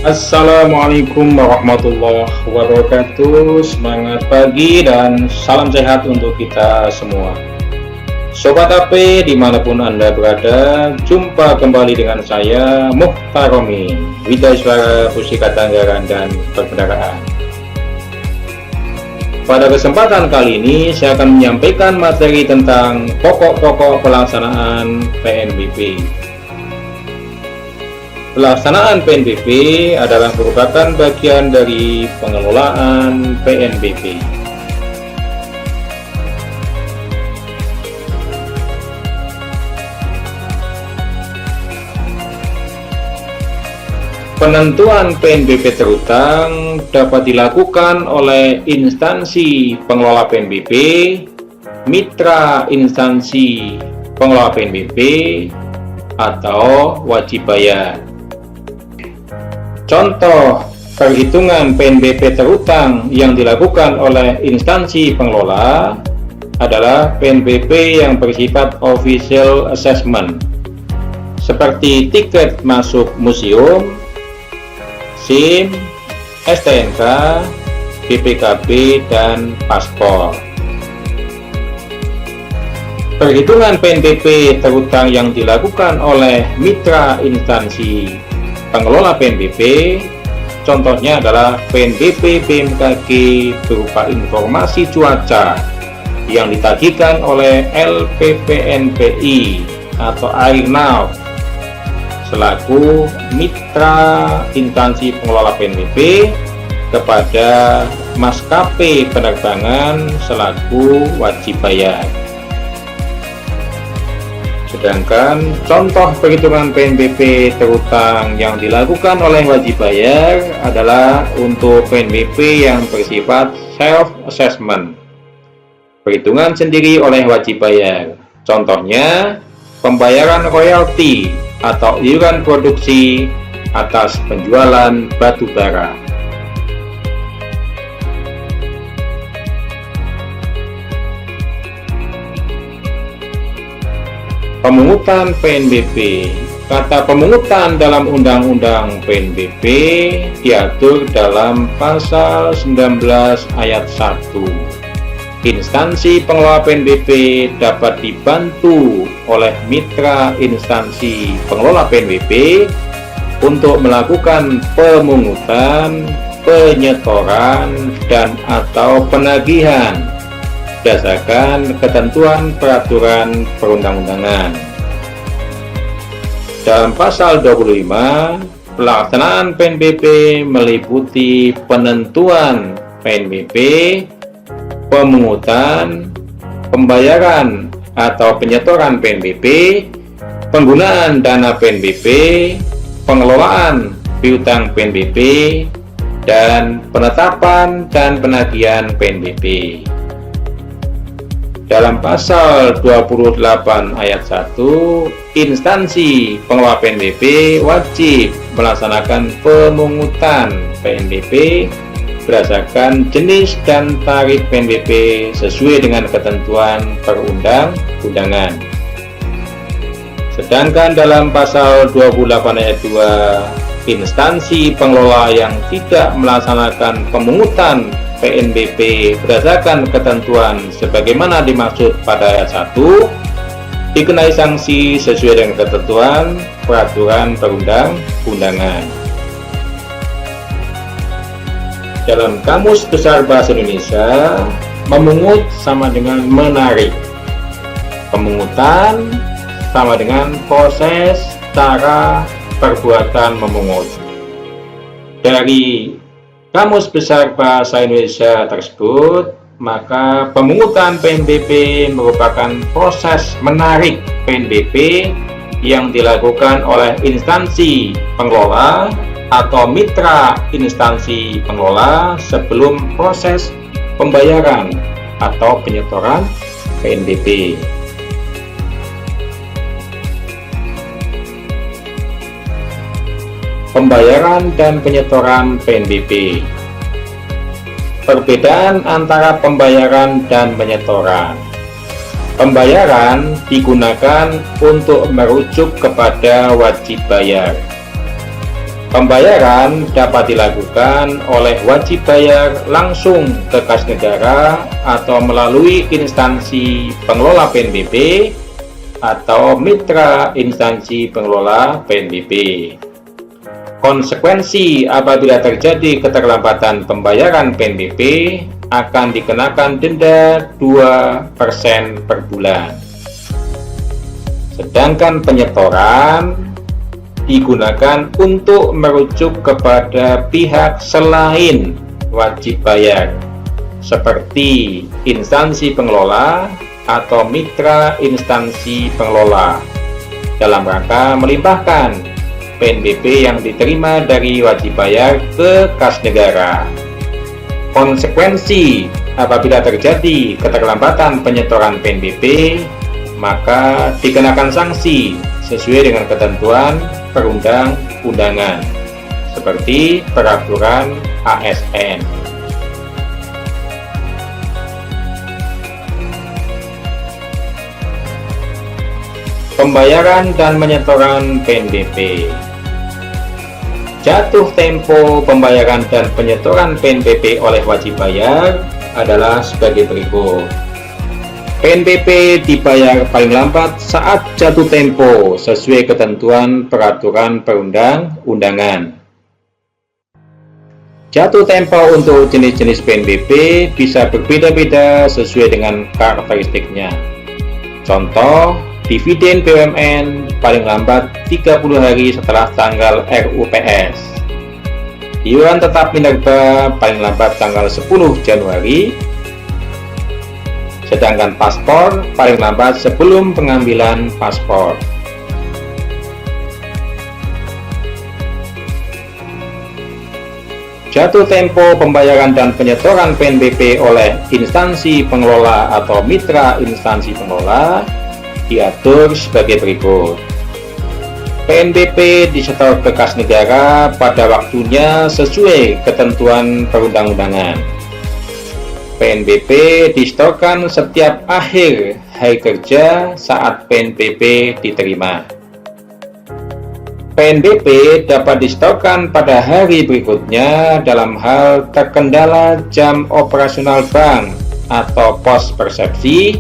Assalamualaikum warahmatullahi wabarakatuh. Semangat pagi dan salam sehat untuk kita semua. Sobat AP dimanapun Anda berada, jumpa kembali dengan saya Mukhtar Romi, Widyaswara Pusika Anggaran dan Perbendaharaan. Pada kesempatan kali ini saya akan menyampaikan materi tentang pokok-pokok pelaksanaan PNBP. Pelaksanaan PNBP adalah merupakan bagian dari pengelolaan PNBP. Penentuan PNBP terutang dapat dilakukan oleh instansi pengelola PNBP, mitra instansi pengelola PNBP, atau wajib bayar. Contoh perhitungan PNBP terutang yang dilakukan oleh instansi pengelola adalah PNBP yang bersifat official assessment, seperti tiket masuk museum, SIM, STNK, BPKB, dan paspor. Perhitungan PNBP terutang yang dilakukan oleh mitra instansi pengelola PNBP, contohnya adalah PNBP BMKG berupa informasi cuaca yang ditagihkan oleh LPPNPI atau Airnav selaku mitra instansi pengelola PNBP kepada maskapai penerbangan selaku wajib bayar. Sedangkan contoh perhitungan PNBP terutang yang dilakukan oleh wajib bayar adalah untuk PNBP yang bersifat self-assessment, perhitungan sendiri oleh wajib bayar. Contohnya, pembayaran royalti atau iuran produksi atas penjualan batu bara. Pemungutan PNBP. Kata pemungutan dalam Undang-Undang PNBP diatur dalam Pasal 19 Ayat 1. Instansi pengelola PNBP dapat dibantu oleh mitra instansi pengelola PNBP untuk melakukan pemungutan, penyetoran, dan atau penagihan berdasarkan ketentuan peraturan perundang-undangan. Dalam pasal 25, pelaksanaan PNBP meliputi penentuan PNBP, pemungutan, pembayaran atau penyetoran PNBP, penggunaan dana PNBP, pengelolaan piutang PNBP, dan penetapan dan penagihan PNBP. Dalam pasal 28 ayat 1, instansi pengelola PNBP wajib melaksanakan pemungutan PNBP berdasarkan jenis dan tarif PNBP sesuai dengan ketentuan perundang-undangan. Sedangkan dalam pasal 28 ayat 2, instansi pengelola yang tidak melaksanakan pemungutan PNBP berdasarkan ketentuan sebagaimana dimaksud pada ayat 1 dikenai sanksi sesuai dengan ketentuan peraturan perundang-undangan. Dalam Kamus Besar Bahasa Indonesia, memungut sama dengan menarik. Pemungutan sama dengan proses, cara, perbuatan memungut. Dari Kamus Besar Bahasa Indonesia tersebut, maka pemungutan PNBP merupakan proses menarik PNBP yang dilakukan oleh instansi pengelola atau mitra instansi pengelola sebelum proses pembayaran atau penyetoran PNBP. Pembayaran dan penyetoran PNBP. Perbedaan antara pembayaran dan penyetoran. Pembayaran digunakan untuk merujuk kepada wajib bayar. Pembayaran dapat dilakukan oleh wajib bayar langsung ke kas negara atau melalui instansi pengelola PNBP atau mitra instansi pengelola PNBP. Konsekuensi apabila terjadi keterlambatan pembayaran PNBP akan dikenakan denda 2% per bulan. Sedangkan penyetoran digunakan untuk merujuk kepada pihak selain wajib bayar, seperti instansi pengelola atau mitra instansi pengelola, dalam rangka melimpahkan PNBP yang diterima dari wajib bayar ke kas negara. Konsekuensi apabila terjadi keterlambatan penyetoran PNBP, maka dikenakan sanksi sesuai dengan ketentuan perundang-undangan, seperti peraturan ASN. Pembayaran dan penyetoran PNBP. Jatuh tempo pembayaran dan penyetoran PNBP oleh wajib bayar adalah sebagai berikut. PNBP dibayar paling lambat saat jatuh tempo sesuai ketentuan peraturan perundang-undangan. Jatuh tempo untuk jenis-jenis PNBP bisa berbeda-beda sesuai dengan karakteristiknya. Contoh, dividen BUMN paling lambat 30 hari setelah tanggal RUPS. Iuran tetap minerba paling lambat tanggal 10 Januari. Sedangkan paspor paling lambat sebelum pengambilan paspor. Jatuh tempo pembayaran dan penyetoran PNBP oleh instansi pengelola atau mitra instansi pengelola diatur sebagai berikut. PNBP disetor ke kas negara pada waktunya sesuai ketentuan perundang-undangan. PNBP disetorkan setiap akhir hari kerja saat PNBP diterima. PNBP dapat disetorkan pada hari berikutnya dalam hal terkendala jam operasional bank atau pos persepsi,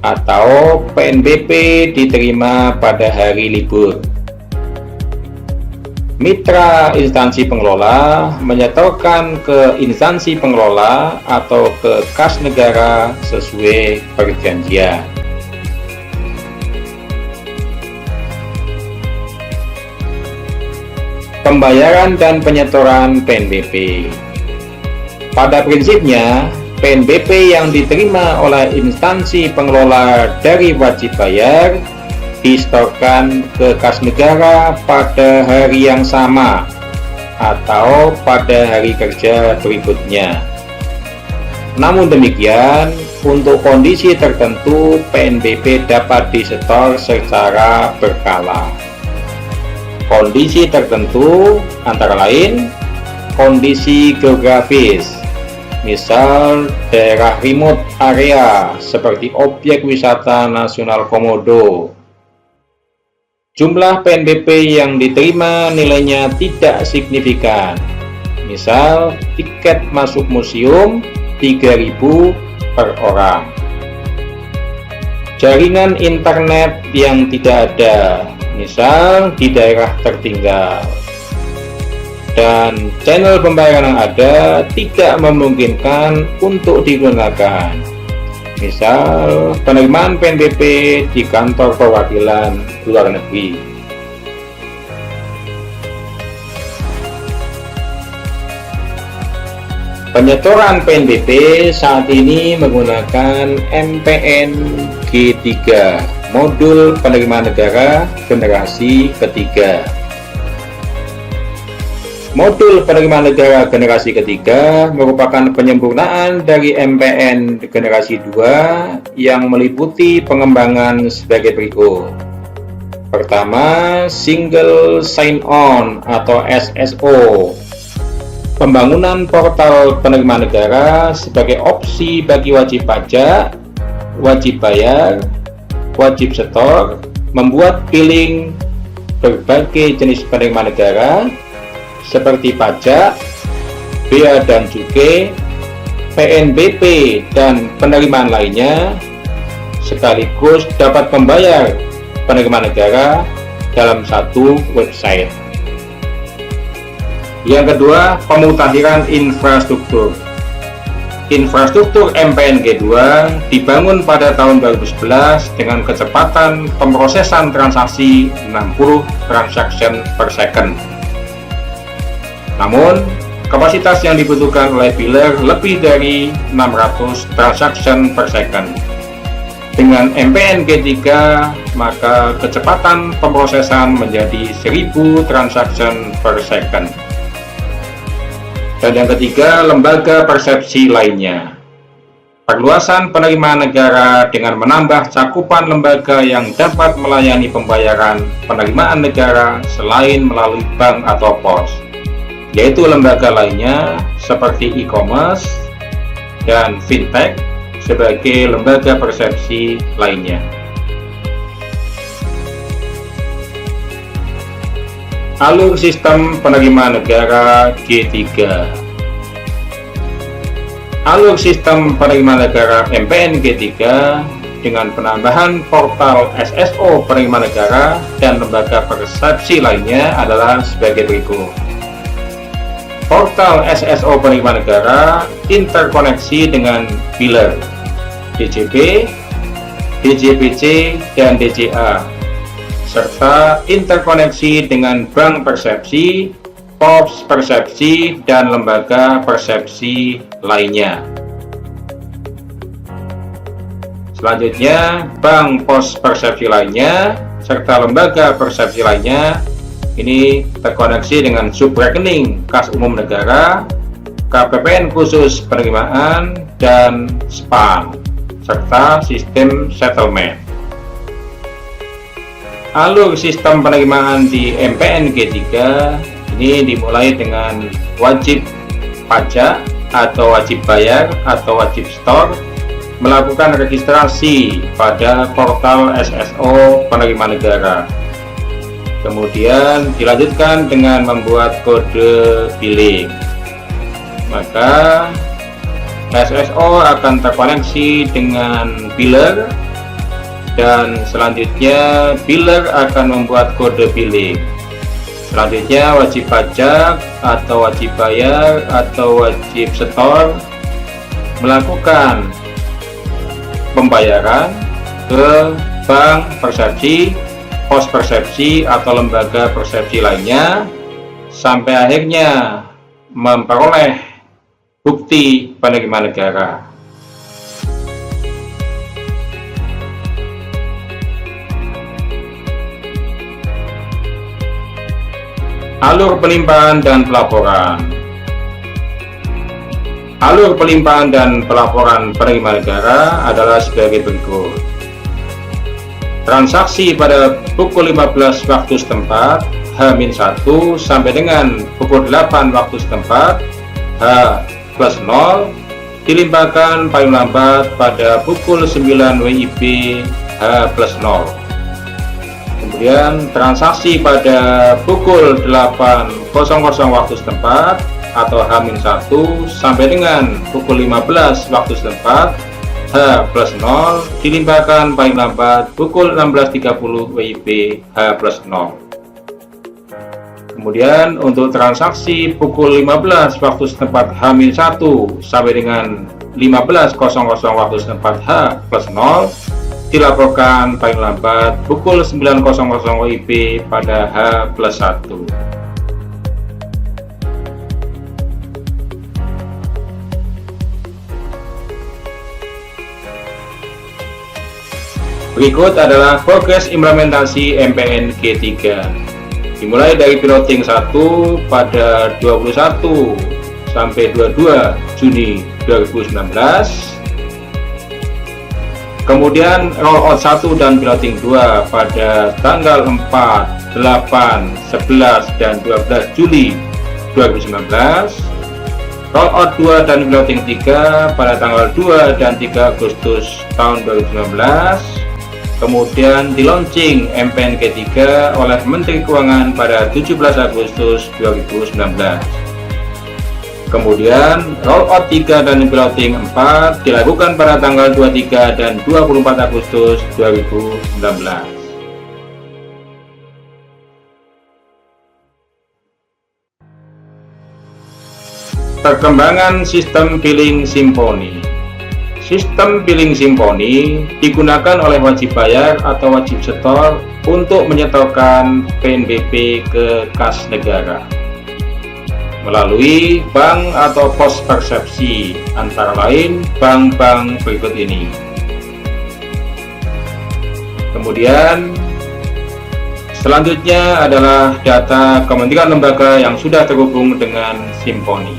atau PNBP diterima pada hari libur. Mitra instansi pengelola menyetorkan ke instansi pengelola atau ke kas negara sesuai perjanjian. Pembayaran dan penyetoran PNBP. Pada prinsipnya, PNBP yang diterima oleh instansi pengelola dari wajib bayar disetorkan ke kas negara pada hari yang sama atau pada hari kerja berikutnya. Namun demikian, untuk kondisi tertentu PNBP dapat disetor secara berkala. Kondisi tertentu antara lain kondisi geografis, misal daerah remote area seperti objek wisata nasional Komodo. Jumlah PNBP yang diterima nilainya tidak signifikan, misal tiket masuk museum 3.000 per orang. Jaringan internet yang tidak ada, misal di daerah tertinggal. Dan channel pembayaran yang ada tidak memungkinkan untuk digunakan, misal penerimaan PNBP di kantor perwakilan luar negeri. Penyetoran PNBP saat ini menggunakan MPN G3, modul penerimaan negara generasi ketiga. Modul penerimaan negara generasi ketiga merupakan penyempurnaan dari MPN generasi 2 yang meliputi pengembangan sebagai berikut. Pertama, Single Sign-On atau SSO. Pembangunan portal penerimaan negara sebagai opsi bagi wajib pajak, wajib bayar, wajib setor, membuat billing berbagai jenis penerimaan negara, seperti pajak, bea dan cukai, PNBP, dan penerimaan lainnya, sekaligus dapat membayar penerimaan negara dalam satu website. Yang kedua, pemutakhiran infrastruktur. Infrastruktur MPNG 2 dibangun pada tahun 2011 dengan kecepatan pemrosesan transaksi 60 transaction per second. Namun, kapasitas yang dibutuhkan oleh biller lebih dari 600 transaction per second. Dengan MPNG 3, maka kecepatan pemrosesan menjadi 1000 transaction per second. Dan yang ketiga, lembaga persepsi lainnya. Perluasan penerimaan negara dengan menambah cakupan lembaga yang dapat melayani pembayaran penerimaan negara selain melalui bank atau pos, yaitu lembaga lainnya seperti e-commerce dan fintech sebagai lembaga persepsi lainnya. Alur sistem penerimaan negara G3. Alur sistem penerimaan negara MPNG 3 dengan penambahan portal SSO penerimaan negara dan lembaga persepsi lainnya adalah sebagai berikut. Portal SSO penerimaan negara interkoneksi dengan biller, DJP, DJPC, dan DJA, serta interkoneksi dengan bank persepsi, POS persepsi, dan lembaga persepsi lainnya. Selanjutnya, bank POS persepsi lainnya serta lembaga persepsi lainnya ini terkoneksi dengan subrekening kas umum negara, KPPN khusus penerimaan, dan SPAN, serta sistem settlement. Alur sistem penerimaan di MPNG 3 ini dimulai dengan wajib pajak atau wajib bayar atau wajib store melakukan registrasi pada portal SSO penerimaan negara. Kemudian dilanjutkan dengan membuat kode billing. Maka SSO akan terkoneksi dengan biller, dan selanjutnya biller akan membuat kode billing. Selanjutnya wajib pajak atau wajib bayar atau wajib setor melakukan pembayaran ke bank persepsi, pos persepsi, atau lembaga persepsi lainnya sampai akhirnya memperoleh bukti penerimaan negara. Alur pelimpahan dan pelaporan. Alur pelimpahan dan pelaporan penerimaan negara adalah sebagai berikut. Transaksi pada pukul 15 waktu setempat H-1 sampai dengan pukul 8 waktu setempat H+0 dilimpahkan paling lambat pada pukul 9 WIB H+0. Kemudian transaksi pada pukul 8.00 waktu setempat atau H-1 sampai dengan pukul 15 waktu setempat H+0 dilimpahkan paling lambat pukul 16.30 WIB H+0. Kemudian untuk transaksi pukul 15 waktu setempat H-1 sampai dengan 15.00 waktu setempat H+0 dilaporkan paling lambat pukul 9.00 WIB pada H+1. Berikut adalah progres implementasi MPNG 3. Dimulai dari piloting 1 pada 21 sampai 22 Juni 2019. Kemudian rollout 1 dan piloting 2 pada tanggal 4, 8, 11, dan 12 Juli 2019. Rollout 2 dan piloting 3 pada tanggal 2 dan 3 Agustus tahun 2019. kemudian di-launching MPNG3 oleh Menteri Keuangan pada 17 Agustus 2019. Kemudian rollout 3 dan piloting 4 dilakukan pada tanggal 23 dan 24 Agustus 2019. Perkembangan sistem billing Simponi. Sistem billing Simponi digunakan oleh wajib bayar atau wajib setor untuk menyetorkan PNBP ke kas negara melalui bank atau pos persepsi, antara lain bank-bank berikut ini. Kemudian selanjutnya adalah data kementerian lembaga yang sudah terhubung dengan Simponi.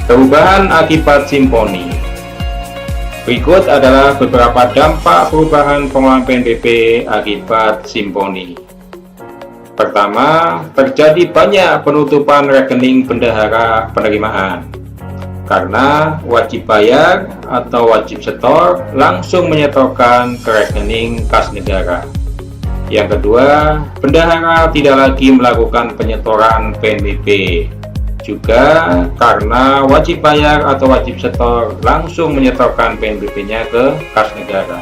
Perubahan akibat Simponi. Berikut adalah beberapa dampak perubahan pengelolaan PNBP akibat Simponi. Pertama, terjadi banyak penutupan rekening bendahara penerimaan karena wajib bayar atau wajib setor langsung menyetorkan ke rekening kas negara. Yang kedua, bendahara tidak lagi melakukan penyetoran PNBP, juga karena wajib bayar atau wajib setor langsung menyetorkan PNBP-nya ke kas negara.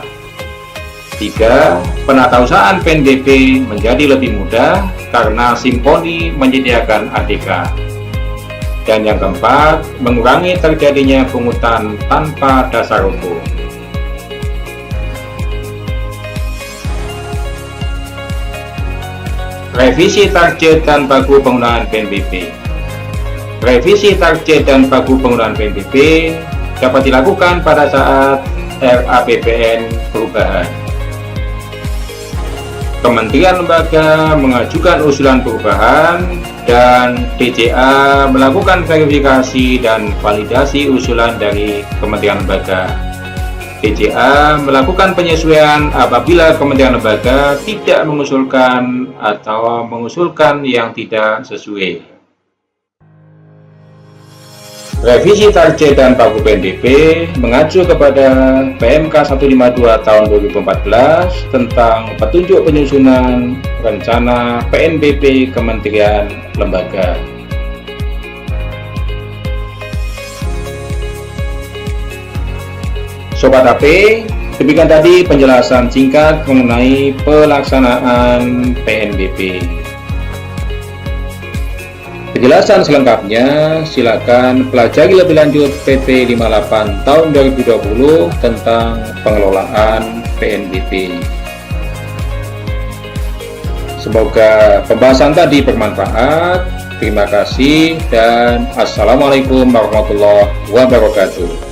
3. Penatausahaan PNBP menjadi lebih mudah karena Simponi menyediakan ADK. Dan yang keempat, mengurangi terjadinya pungutan tanpa dasar hukum. Revisi target dan baku penggunaan PNBP. Revisi target dan baku penggunaan PNBP dapat dilakukan pada saat RAPBN perubahan. Kementerian lembaga mengajukan usulan perubahan dan DJA melakukan verifikasi dan validasi usulan dari Kementerian Lembaga. DJA melakukan penyesuaian apabila Kementerian Lembaga tidak mengusulkan atau mengusulkan yang tidak sesuai. Revisi target dan baku PNBP mengacu kepada PMK 152 tahun 2014 tentang petunjuk penyusunan rencana PNBP Kementerian Lembaga. Sobat HP, demikian tadi penjelasan singkat mengenai pelaksanaan PNBP. Penjelasan selengkapnya silakan pelajari lebih lanjut PP 58 tahun 2020 tentang pengelolaan PNBP. Semoga pembahasan tadi bermanfaat. Terima kasih dan Assalamualaikum warahmatullahi wabarakatuh.